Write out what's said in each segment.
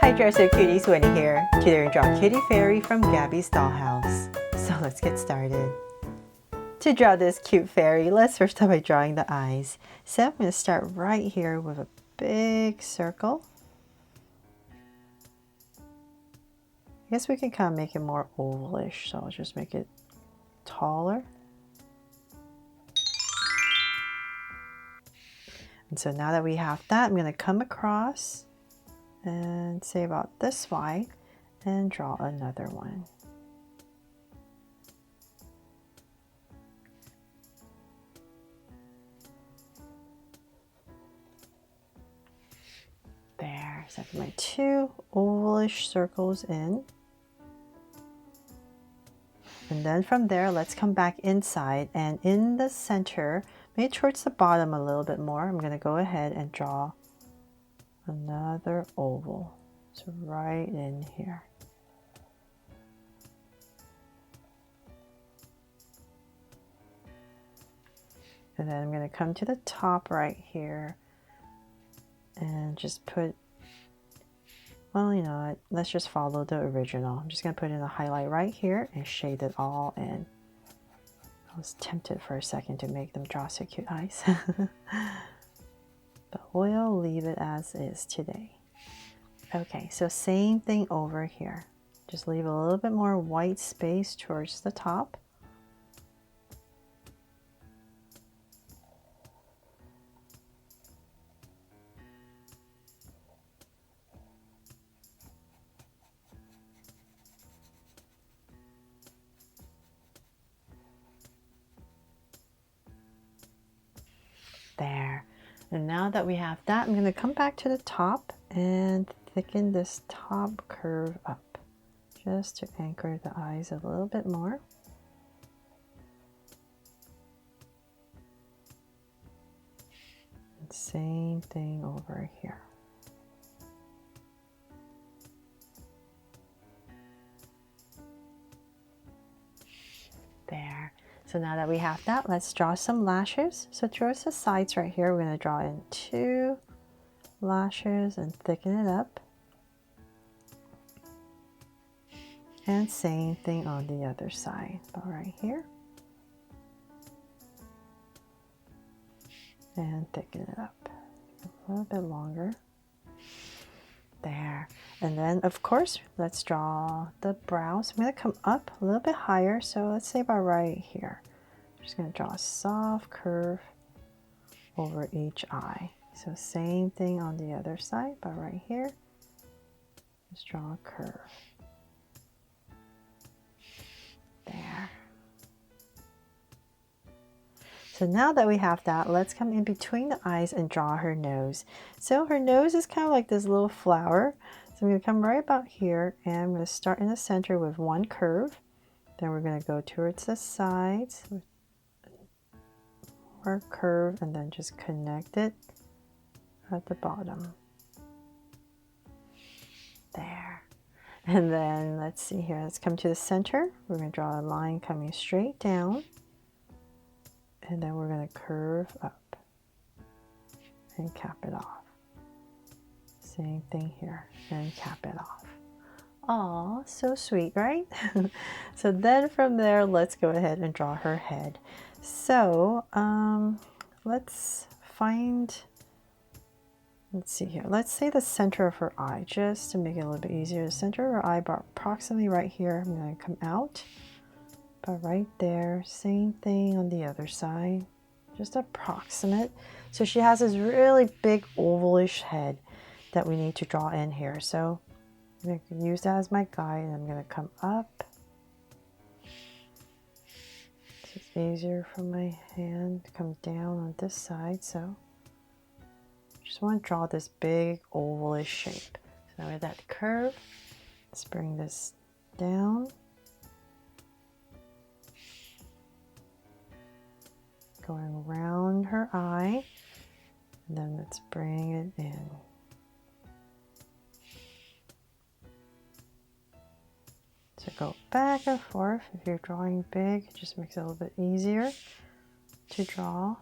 Hi Dresser Cuties, Winnie here. Today we're going to draw Kitty Fairy from Gabby's Dollhouse. So let's get started. To draw this cute fairy, let's first start by drawing the eyes. So I'm going to start right here with a big circle. I guess we can kind of make it more ovalish, so I'll just make it taller. And so now that we have that, I'm going to come across and say about this wide and draw another one. There, so I put my two ovalish circles in. And then from there, let's come back inside, and in the center, maybe towards the bottom a little bit more, I'm going to go ahead and draw another oval. So right in here. And then I'm going to come to the top right here and just put, well, you know, let's just follow the original. I'm just going to put in a highlight right here and shade it all in. I was tempted for a second to make them draw so cute eyes. But we'll leave it as is today. Okay, so same thing over here. Just leave a little bit more white space towards the top. There. And now that we have that, I'm going to come back to the top and thicken this top curve up just to anchor the eyes a little bit more. And same thing over here. There. So now that we have that, let's draw some lashes. So towards the sides right here, we're going to draw in two lashes and thicken it up. And same thing on the other side, about right here. And thicken it up a little bit longer. There. And then, of course, let's draw the brows. I'm going to come up a little bit higher, so let's say about right here. I'm just going to draw a soft curve over each eye. So same thing on the other side, about right here. Just draw a curve. There. So now that we have that, let's come in between the eyes and draw her nose. So her nose is kind of like this little flower. So I'm going to come right about here, and I'm going to start in the center with one curve. Then we're going to go towards the sides with more curve, and then just connect it at the bottom. There. And then let's see here, let's come to the center. We're going to draw a line coming straight down. And then we're going to curve up and cap it off. Same thing here, and cap it off. Aw, so sweet, right? So then from there, let's go ahead and draw her head. So let's see here. Let's say the center of her eye, just to make it a little bit easier. The center of her eye, about approximately right here. I'm going to come out. But right there, same thing on the other side, just approximate. So she has this really big ovalish head that we need to draw in here. So I'm going to use that as my guide, and I'm going to come up. It's easier for my hand to come down on this side. So just want to draw this big ovalish shape. So with that curve, let's bring this down. Going around her eye, and then let's bring it in. So go back and forth. If you're drawing big, it just makes it a little bit easier to draw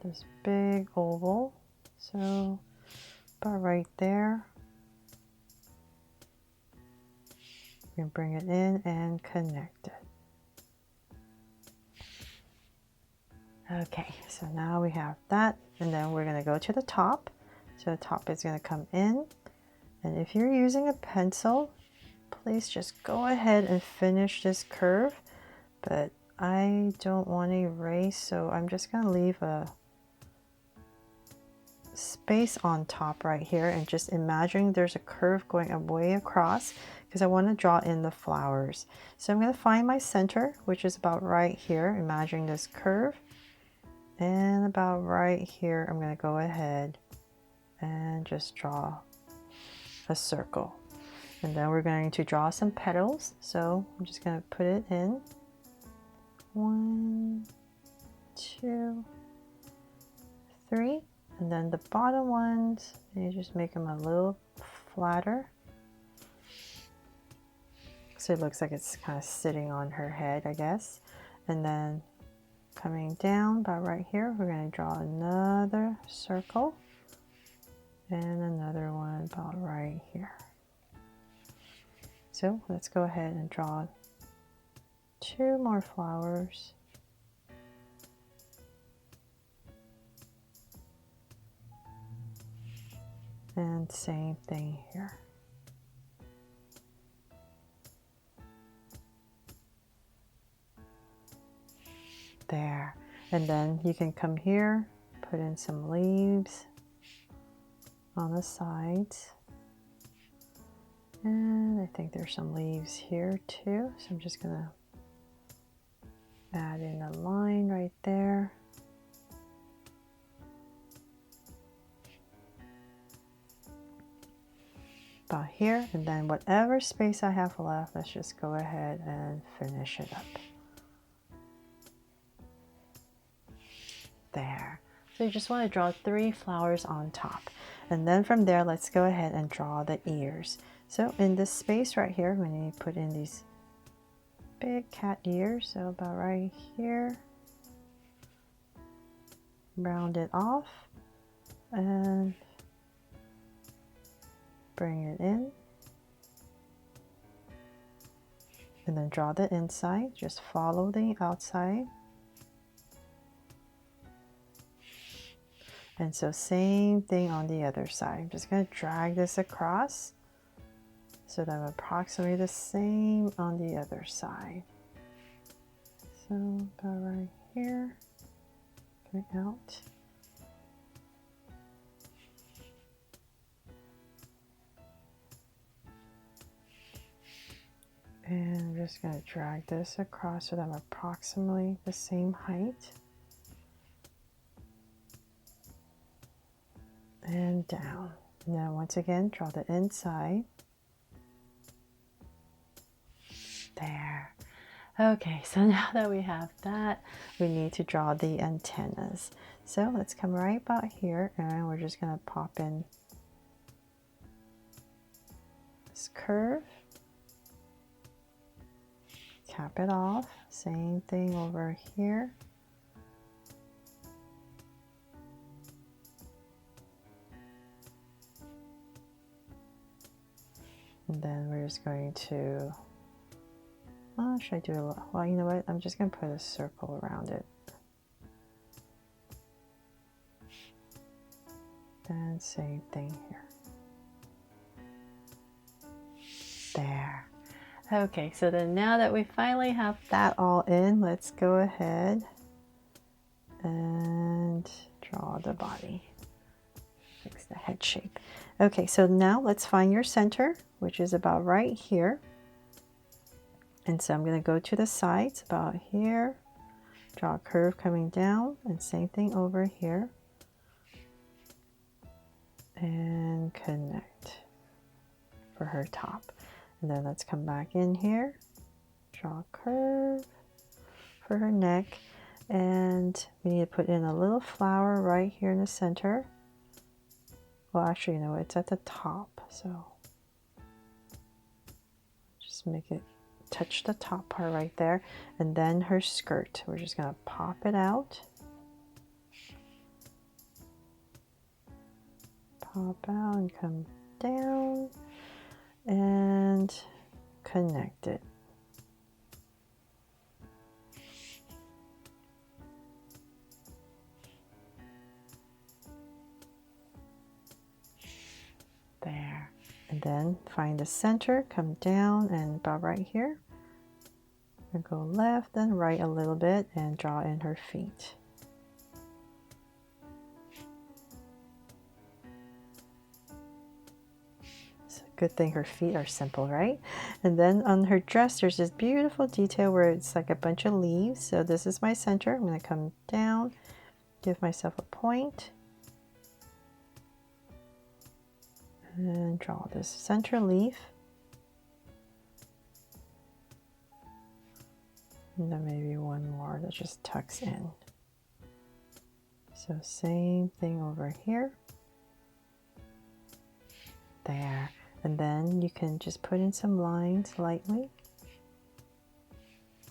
this big oval. So about right there. We're going to bring it in and connect it. Okay, so now we have that, and then we're going to go to the top. So the top is going to come in, and if you're using a pencil, please just go ahead and finish this curve, but I don't want to erase, so I'm just going to leave a space on top right here and just imagine there's a curve going way across because I want to draw in the flowers. So I'm going to find my center, which is about right here, imagining this curve, and about right here I'm going to go ahead and just draw a circle. And then we're going to draw some petals, so I'm just going to put it in. 1, 2, 3, and then the bottom ones, you just make them a little flatter so it looks like it's kind of sitting on her head, I guess. And then coming down about right here, we're going to draw another circle and another one about right here. So let's go ahead and draw 2 more flowers. And same thing here. There. And then you can come here, put in some leaves on the sides. And I think there's some leaves here too. So I'm just gonna add in a line right there. About here, and then whatever space I have left, let's just go ahead and finish it up. There. So you just want to draw 3 flowers on top. And then from there, let's go ahead and draw the ears. So in this space right here, we need to put in these big cat ears. So about right here. Round it off. And bring it in. And then draw the inside. Just follow the outside. And so same thing on the other side. I'm just going to drag this across so that I'm approximately the same on the other side. So about right here, coming out. And I'm just going to drag this across so that I'm approximately the same height. And down. Now once again, draw the inside. There. Okay, so now that we have that, we need to draw the antennas. So let's come right about here, and we're just going to pop in this curve. Cap it off. Same thing over here. And then we're just going to, should I do a, well, you know what? I'm just going to put a circle around it. And same thing here. There. Okay, so then now that we finally have that all in, let's go ahead and draw the body. Fix the head shape. Okay, so now let's find your center, which is about right here. And so I'm going to go to the sides about here, draw a curve coming down, and same thing over here. And connect for her top. And then let's come back in here, draw a curve for her neck, and we need to put in a little flower right here in the center. Well, actually, you know, it's at the top, so just make it touch the top part right there. And then her skirt, we're just going to pop it out. Pop out and come down and connected. There. And then find the center, come down and about right here. And go left and right a little bit and draw in her feet. It's a good thing her feet are simple, right? And then on her dress, there's this beautiful detail where it's like a bunch of leaves. So this is my center. I'm going to come down, give myself a point. And draw this center leaf. And then maybe one more that just tucks in. So same thing over here. There. And then you can just put in some lines lightly.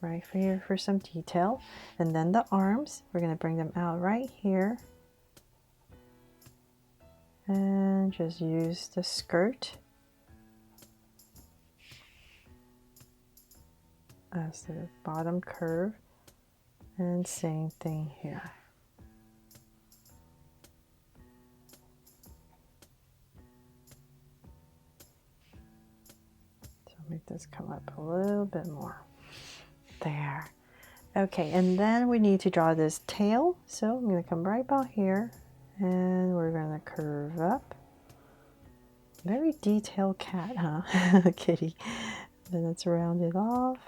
Right here for some detail. And then the arms, we're going to bring them out right here. And just use the skirt as the bottom curve, and same thing here. So make this come up a little bit more. There. Okay, and then we need to draw this tail. So I'm going to come right about here. And we're going to curve up. Very detailed cat, huh? Kitty. Then it's rounded off.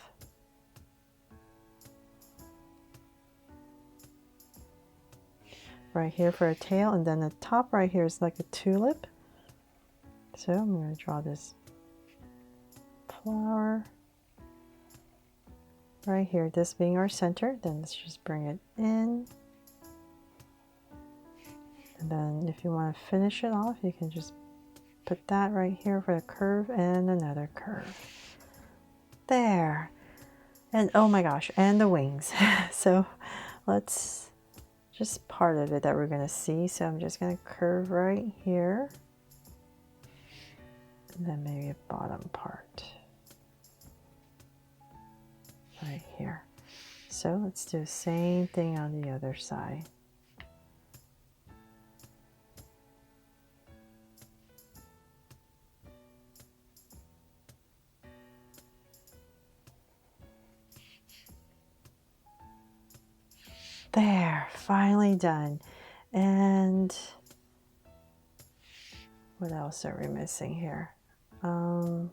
Right here for a tail. And then the top right here is like a tulip. So I'm going to draw this flower. Right here, this being our center. Then let's just bring it in. And then if you want to finish it off, you can just put that right here for the curve and another curve. There. And oh my gosh, and the wings. So let's just part of it that we're going to see. So I'm just going to curve right here. And then maybe a bottom part. Right here. So let's do the same thing on the other side. There, finally done. And what else are we missing here? I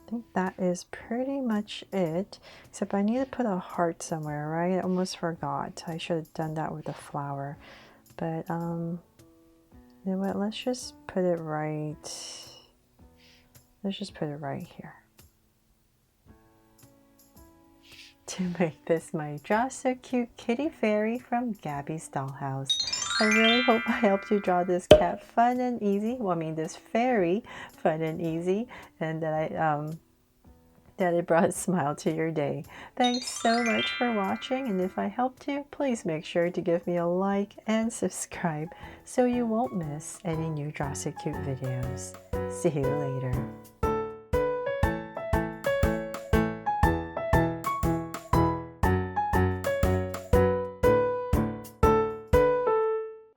think that is pretty much it, except I need to put a heart somewhere, right? I almost forgot. I should have done that with the flower. But you know what, let's just put it right, let's just put it right here. To make this my Draw So Cute Kitty Fairy from Gabby's Dollhouse. I really hope I helped you draw this cat fun and easy. Well, I mean this fairy fun and easy, and that it brought a smile to your day. Thanks so much for watching, and if I helped you, please make sure to give me a like and subscribe so you won't miss any new Draw So Cute videos. See you later.